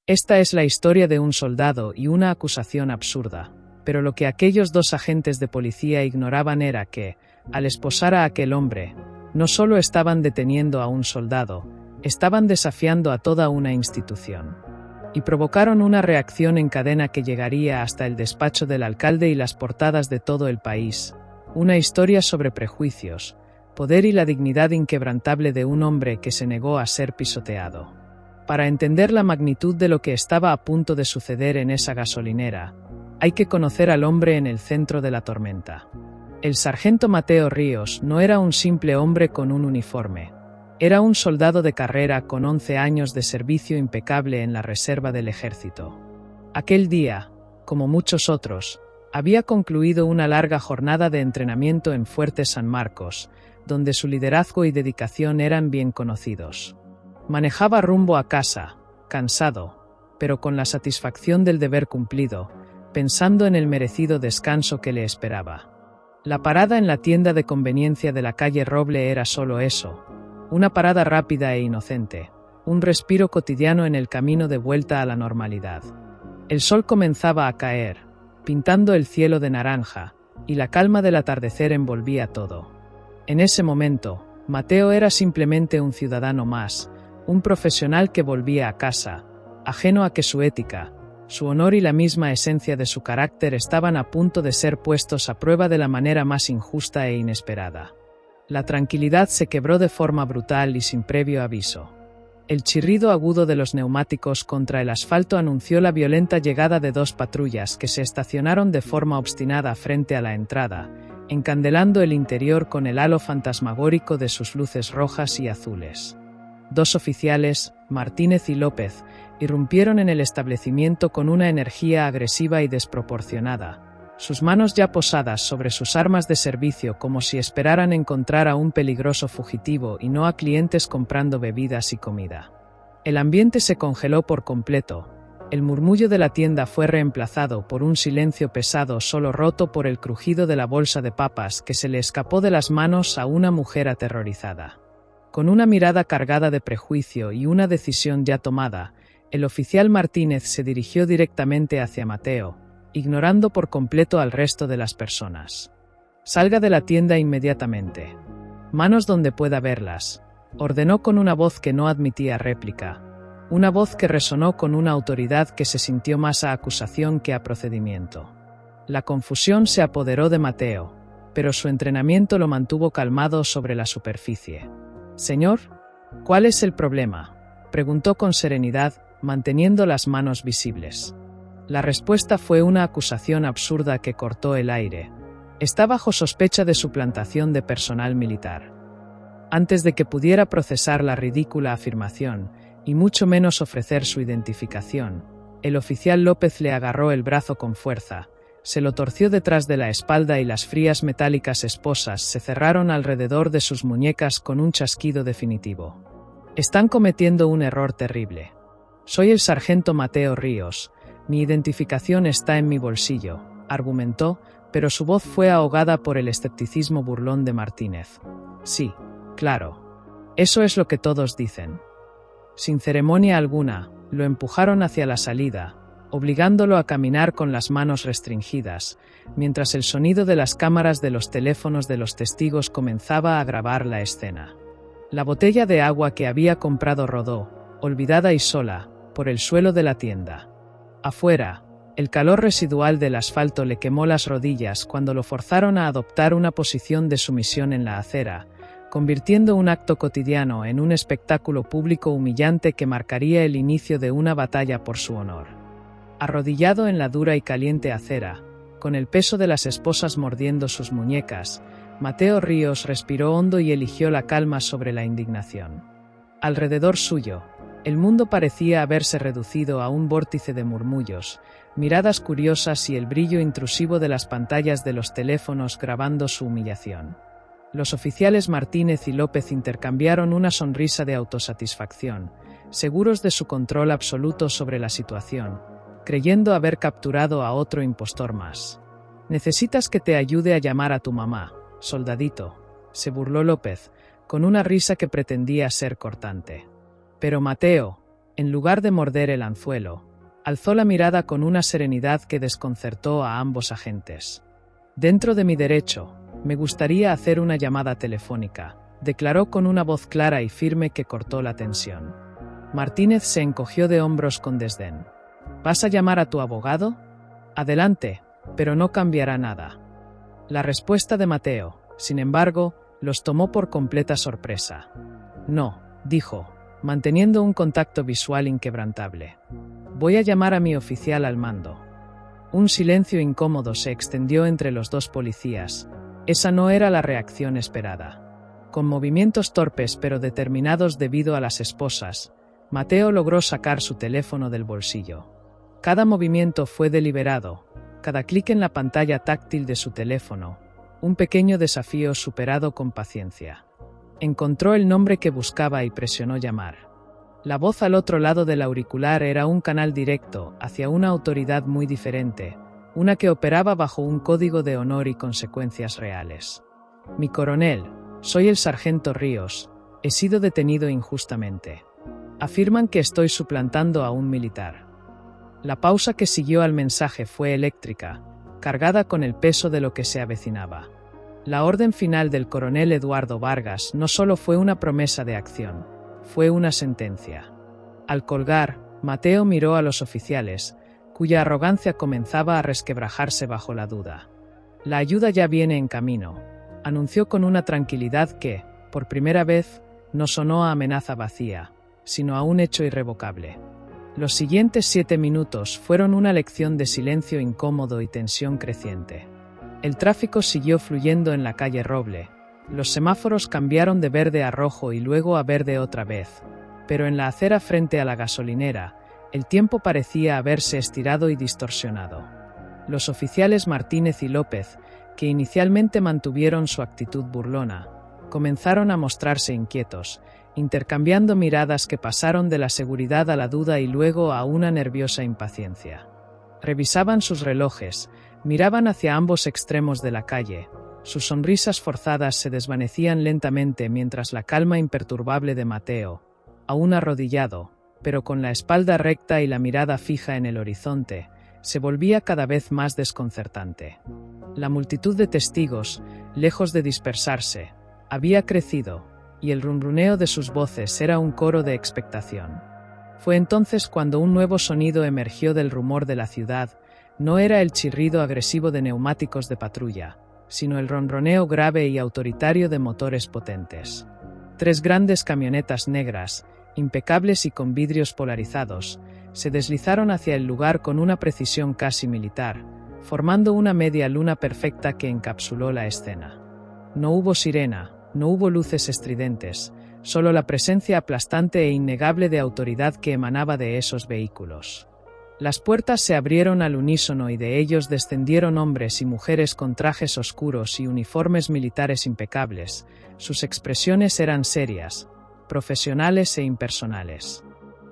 Esta es la historia de un soldado y una acusación absurda, pero lo que aquellos dos agentes de policía ignoraban era que, al esposar a aquel hombre, no solo estaban deteniendo a un soldado, estaban desafiando a toda una institución. Y provocaron una reacción en cadena que llegaría hasta el despacho del alcalde y las portadas de todo el país. Una historia sobre prejuicios, poder y la dignidad inquebrantable de un hombre que se negó a ser pisoteado. Para entender la magnitud de lo que estaba a punto de suceder en esa gasolinera, hay que conocer al hombre en el centro de la tormenta. El sargento Mateo Ríos no era un simple hombre con un uniforme. Era un soldado de carrera con 11 años de servicio impecable en la reserva del ejército. Aquel día, como muchos otros, había concluido una larga jornada de entrenamiento en Fuerte San Marcos, donde su liderazgo y dedicación eran bien conocidos. Manejaba rumbo a casa, cansado, pero con la satisfacción del deber cumplido, pensando en el merecido descanso que le esperaba. La parada en la tienda de conveniencia de la calle Roble era solo eso, una parada rápida e inocente, un respiro cotidiano en el camino de vuelta a la normalidad. El sol comenzaba a caer, pintando el cielo de naranja, y la calma del atardecer envolvía todo. En ese momento, Mateo era simplemente un ciudadano más, un profesional que volvía a casa, ajeno a que su ética, su honor y la misma esencia de su carácter estaban a punto de ser puestos a prueba de la manera más injusta e inesperada. La tranquilidad se quebró de forma brutal y sin previo aviso. El chirrido agudo de los neumáticos contra el asfalto anunció la violenta llegada de dos patrullas que se estacionaron de forma obstinada frente a la entrada, encandelando el interior con el halo fantasmagórico de sus luces rojas y azules. Dos oficiales, Martínez y López, irrumpieron en el establecimiento con una energía agresiva y desproporcionada, sus manos ya posadas sobre sus armas de servicio como si esperaran encontrar a un peligroso fugitivo y no a clientes comprando bebidas y comida. El ambiente se congeló por completo. El murmullo de la tienda fue reemplazado por un silencio pesado solo roto por el crujido de la bolsa de papas que se le escapó de las manos a una mujer aterrorizada. Con una mirada cargada de prejuicio y una decisión ya tomada, el oficial Martínez se dirigió directamente hacia Mateo, ignorando por completo al resto de las personas. «Salga de la tienda inmediatamente. Manos donde pueda verlas», ordenó con una voz que no admitía réplica, una voz que resonó con una autoridad que se sintió más a acusación que a procedimiento. La confusión se apoderó de Mateo, pero su entrenamiento lo mantuvo calmado sobre la superficie. «Señor, ¿cuál es el problema?», preguntó con serenidad, manteniendo las manos visibles. La respuesta fue una acusación absurda que cortó el aire. Está bajo sospecha de suplantación de personal militar. Antes de que pudiera procesar la ridícula afirmación, y mucho menos ofrecer su identificación, el oficial López le agarró el brazo con fuerza, se lo torció detrás de la espalda y las frías metálicas esposas se cerraron alrededor de sus muñecas con un chasquido definitivo. «Están cometiendo un error terrible. Soy el sargento Mateo Ríos. Mi identificación está en mi bolsillo», argumentó, pero su voz fue ahogada por el escepticismo burlón de Martínez. «Sí, claro. Eso es lo que todos dicen». Sin ceremonia alguna, lo empujaron hacia la salida, obligándolo a caminar con las manos restringidas, mientras el sonido de las cámaras de los teléfonos de los testigos comenzaba a grabar la escena. La botella de agua que había comprado rodó, olvidada y sola, por el suelo de la tienda. Afuera, el calor residual del asfalto le quemó las rodillas cuando lo forzaron a adoptar una posición de sumisión en la acera, convirtiendo un acto cotidiano en un espectáculo público humillante que marcaría el inicio de una batalla por su honor. Arrodillado en la dura y caliente acera, con el peso de las esposas mordiendo sus muñecas, Mateo Ríos respiró hondo y eligió la calma sobre la indignación. Alrededor suyo, el mundo parecía haberse reducido a un vórtice de murmullos, miradas curiosas y el brillo intrusivo de las pantallas de los teléfonos grabando su humillación. Los oficiales Martínez y López intercambiaron una sonrisa de autosatisfacción, seguros de su control absoluto sobre la situación, creyendo haber capturado a otro impostor más. «Necesitas que te ayude a llamar a tu mamá, soldadito», se burló López, con una risa que pretendía ser cortante. «Pero Mateo, En lugar de morder el anzuelo, alzó la mirada con una serenidad que desconcertó a ambos agentes. «Dentro de mi derecho, me gustaría hacer una llamada telefónica», declaró con una voz clara y firme que cortó la tensión. Martínez se encogió de hombros con desdén. «¿Vas a llamar a tu abogado? Adelante, pero no cambiará nada». La respuesta de Mateo, sin embargo, los tomó por completa sorpresa. «No», dijo, manteniendo un contacto visual inquebrantable. «Voy a llamar a mi oficial al mando». Un silencio incómodo se extendió entre los dos policías. Esa no era la reacción esperada. Con movimientos torpes pero determinados debido a las esposas, Mateo logró sacar su teléfono del bolsillo. Cada movimiento fue deliberado, cada clic en la pantalla táctil de su teléfono, un pequeño desafío superado con paciencia. Encontró el nombre que buscaba y presionó llamar. La voz al otro lado del auricular era un canal directo hacia una autoridad muy diferente, una que operaba bajo un código de honor y consecuencias reales. «Mi coronel, soy el sargento Ríos, he sido detenido injustamente. Afirman que estoy suplantando a un militar». La pausa que siguió al mensaje fue eléctrica, cargada con el peso de lo que se avecinaba. La orden final del coronel Eduardo Vargas no solo fue una promesa de acción, fue una sentencia. Al colgar, Mateo miró a los oficiales, cuya arrogancia comenzaba a resquebrajarse bajo la duda. «La ayuda ya viene en camino», anunció con una tranquilidad que, por primera vez, no sonó a amenaza vacía, sino a un hecho irrevocable. Los siguientes 7 minutos fueron una lección de silencio incómodo y tensión creciente. El tráfico siguió fluyendo en la calle Roble. Los semáforos cambiaron de verde a rojo y luego a verde otra vez, pero en la acera frente a la gasolinera, el tiempo parecía haberse estirado y distorsionado. Los oficiales Martínez y López, que inicialmente mantuvieron su actitud burlona, comenzaron a mostrarse inquietos, intercambiando miradas que pasaron de la seguridad a la duda y luego a una nerviosa impaciencia. Revisaban sus relojes, miraban hacia ambos extremos de la calle. Sus sonrisas forzadas se desvanecían lentamente mientras la calma imperturbable de Mateo, aún arrodillado, pero con la espalda recta y la mirada fija en el horizonte, se volvía cada vez más desconcertante. La multitud de testigos, lejos de dispersarse, había crecido, y el runruneo de sus voces era un coro de expectación. Fue entonces cuando un nuevo sonido emergió del rumor de la ciudad. No era el chirrido agresivo de neumáticos de patrulla, sino el ronroneo grave y autoritario de motores potentes. 3 grandes camionetas negras, impecables y con vidrios polarizados, se deslizaron hacia el lugar con una precisión casi militar, formando una media luna perfecta que encapsuló la escena. No hubo sirena, no hubo luces estridentes, solo la presencia aplastante e innegable de autoridad que emanaba de esos vehículos. Las puertas se abrieron al unísono y de ellos descendieron hombres y mujeres con trajes oscuros y uniformes militares impecables. Sus expresiones eran serias, profesionales e impersonales.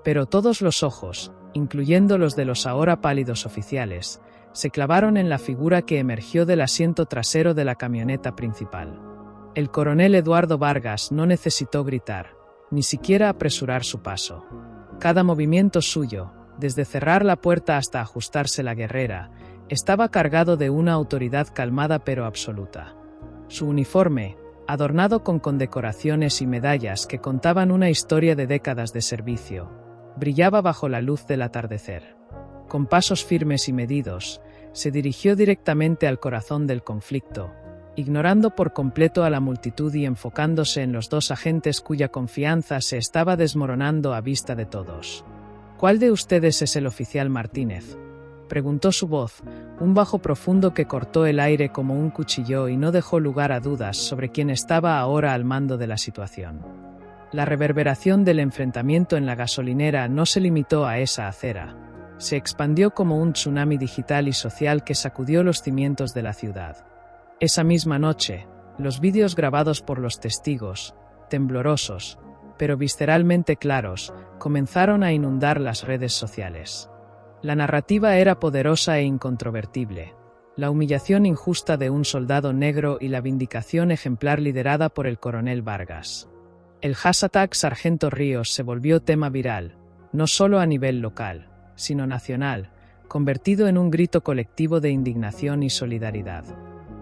Pero todos los ojos, incluyendo los de los ahora pálidos oficiales, se clavaron en la figura que emergió del asiento trasero de la camioneta principal. El coronel Eduardo Vargas no necesitó gritar, ni siquiera apresurar su paso. Cada movimiento suyo, desde cerrar la puerta hasta ajustarse la guerrera, estaba cargado de una autoridad calmada pero absoluta. Su uniforme, adornado con condecoraciones y medallas que contaban una historia de décadas de servicio, brillaba bajo la luz del atardecer. Con pasos firmes y medidos, se dirigió directamente al corazón del conflicto, ignorando por completo a la multitud y enfocándose en los 2 agentes cuya confianza se estaba desmoronando a vista de todos. «¿Cuál de ustedes es el oficial Martínez?», preguntó su voz, un bajo profundo que cortó el aire como un cuchillo y no dejó lugar a dudas sobre quién estaba ahora al mando de la situación. La reverberación del enfrentamiento en la gasolinera no se limitó a esa acera. Se expandió como un tsunami digital y social que sacudió los cimientos de la ciudad. Esa misma noche, los vídeos grabados por los testigos, temblorosos, pero visceralmente claros, comenzaron a inundar las redes sociales. La narrativa era poderosa e incontrovertible. La humillación injusta de un soldado negro y la vindicación ejemplar liderada por el coronel Vargas. El hashtag Sargento Ríos se volvió tema viral, no solo a nivel local, sino nacional, convertido en un grito colectivo de indignación y solidaridad.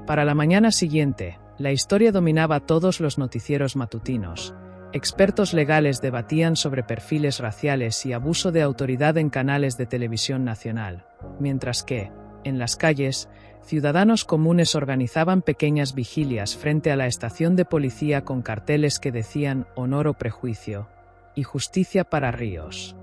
Para la mañana siguiente, la historia dominaba todos los noticieros matutinos. Expertos legales debatían sobre perfiles raciales y abuso de autoridad en canales de televisión nacional, mientras que, en las calles, ciudadanos comunes organizaban pequeñas vigilias frente a la estación de policía con carteles que decían «Honor o prejuicio» y «Justicia para Ríos».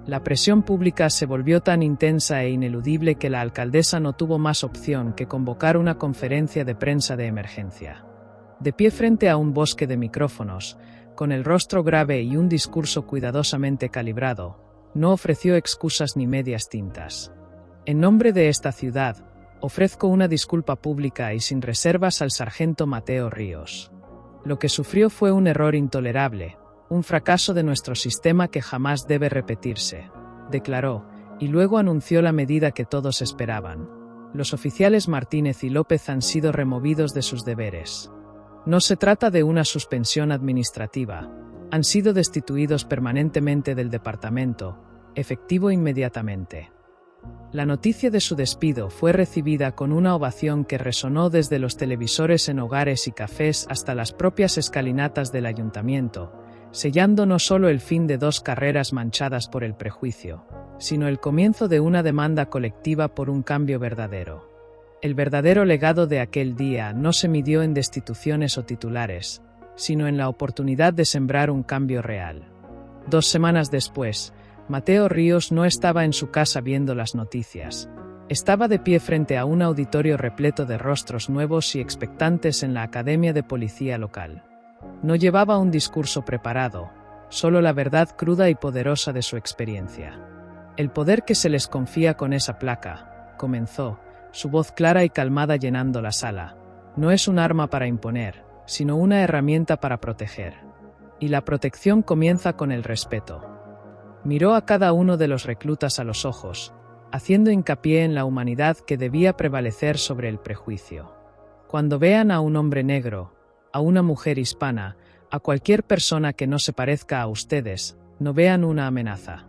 La presión pública se volvió tan intensa e ineludible que la alcaldesa no tuvo más opción que convocar una conferencia de prensa de emergencia. De pie frente a un bosque de micrófonos, con el rostro grave y un discurso cuidadosamente calibrado, no ofreció excusas ni medias tintas. En nombre de esta ciudad, ofrezco una disculpa pública y sin reservas al sargento Mateo Ríos. Lo que sufrió fue un error intolerable, un fracaso de nuestro sistema que jamás debe repetirse, declaró, y luego anunció la medida que todos esperaban. Los oficiales Martínez y López han sido removidos de sus deberes. No se trata de una suspensión administrativa, han sido destituidos permanentemente del departamento, efectivo inmediatamente. La noticia de su despido fue recibida con una ovación que resonó desde los televisores en hogares y cafés hasta las propias escalinatas del ayuntamiento, sellando no solo el fin de 2 carreras manchadas por el prejuicio, sino el comienzo de una demanda colectiva por un cambio verdadero. El verdadero legado de aquel día no se midió en destituciones o titulares, sino en la oportunidad de sembrar un cambio real. 2 semanas después, Mateo Ríos no estaba en su casa viendo las noticias. Estaba de pie frente a un auditorio repleto de rostros nuevos y expectantes en la Academia de Policía local. No llevaba un discurso preparado, solo la verdad cruda y poderosa de su experiencia. El poder que se les confía con esa placa, comenzó, su voz clara y calmada llenando la sala, no es un arma para imponer, sino una herramienta para proteger. Y la protección comienza con el respeto. Miró a cada uno de los reclutas a los ojos, haciendo hincapié en la humanidad que debía prevalecer sobre el prejuicio. Cuando vean a un hombre negro, a una mujer hispana, a cualquier persona que no se parezca a ustedes, no vean una amenaza.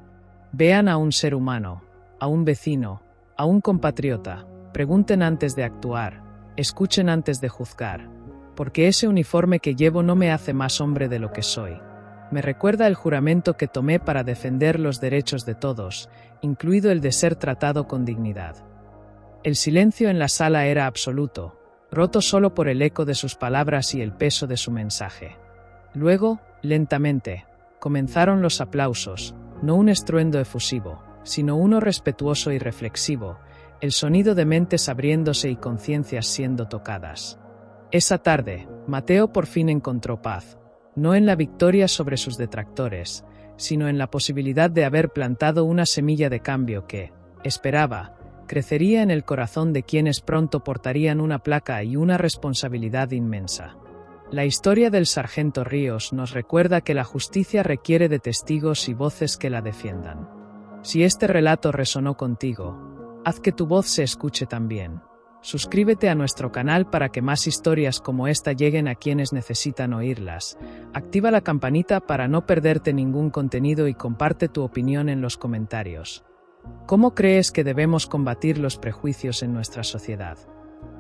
Vean a un ser humano, a un vecino, a un compatriota. Pregunten antes de actuar, escuchen antes de juzgar, porque ese uniforme que llevo no me hace más hombre de lo que soy. Me recuerda el juramento que tomé para defender los derechos de todos, incluido el de ser tratado con dignidad. El silencio en la sala era absoluto, roto solo por el eco de sus palabras y el peso de su mensaje. Luego, lentamente, comenzaron los aplausos, no un estruendo efusivo, sino uno respetuoso y reflexivo, el sonido de mentes abriéndose y conciencias siendo tocadas. Esa tarde, Mateo por fin encontró paz, no en la victoria sobre sus detractores, sino en la posibilidad de haber plantado una semilla de cambio que, esperaba, crecería en el corazón de quienes pronto portarían una placa y una responsabilidad inmensa. La historia del sargento Ríos nos recuerda que la justicia requiere de testigos y voces que la defiendan. Si este relato resonó contigo, haz que tu voz se escuche también. Suscríbete a nuestro canal para que más historias como esta lleguen a quienes necesitan oírlas. Activa la campanita para no perderte ningún contenido y comparte tu opinión en los comentarios. ¿Cómo crees que debemos combatir los prejuicios en nuestra sociedad?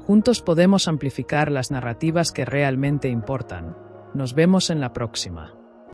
Juntos podemos amplificar las narrativas que realmente importan. Nos vemos en la próxima.